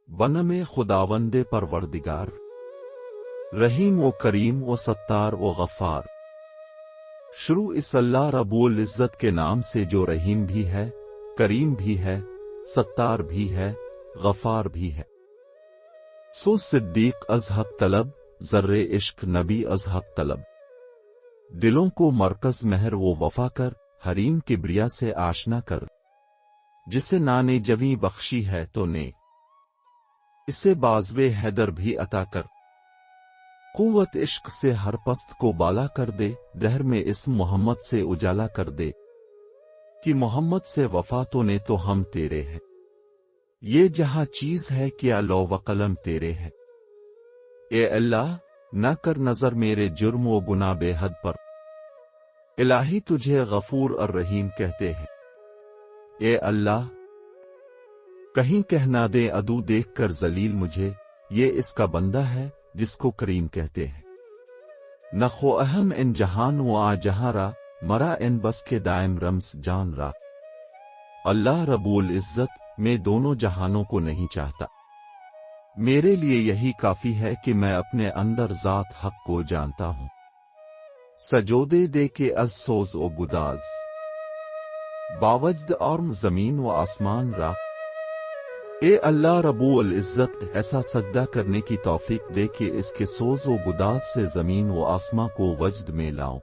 बनम खुदावंदे परवरदिगार, रहीम व करीम व सत्तार व गफ्फार। शुरू इस अल्लाह रब्बुल इज़्ज़त के नाम से जो रहीम भी है, करीम भी है, सत्तार भी है, गफ्फार भी है। सो सिद्दीक अज़ हक तलब, ज़र्रे इश्क नबी अज़ हक तलब। दिलों को मरकज महर वो वफा कर, हरीम किब्रिया से आशना कर। जिसे नाने जवी बख्शी है तो ने, इसे बाज़वे हैदर भी अता कर। कुव्वत इश्क से हर पस्त को बाला कर दे, दहर में इस मोहम्मद से उजाला कर दे। कि मोहम्मद से वफा तो ने तो हम तेरे हैं, ये जहां चीज है क्या लौ व कलम तेरे है। ए अल्लाह न कर नजर मेरे जुर्म व गुनाह बेहद पर, इलाही तुझे गफूर और रहीम कहते हैं। ए अल्लाह कहीं कहना दे अदू देख कर जलील मुझे, ये इसका बंदा है जिसको करीम कहते हैं। नखो अहम इन जहान व आ जहारा, मरा इन बस के दायम रम्स जान रा। अल्लाह रब्बुल इज़्ज़त मैं दोनों जहानों को नहीं चाहता, मेरे लिए यही काफी है कि मैं अपने अंदर ज़ात हक को जानता हूं। सजोदे दे के अज सोज ओ गुदाज, बावजद और जमीन व आसमान रा। ए अल्लाह रब्बुल इज़्ज़त ऐसा सजदा करने की तौफीक दे कि इसके सोज व गुदाज से जमीन व आसमां को वजद में लाऊं।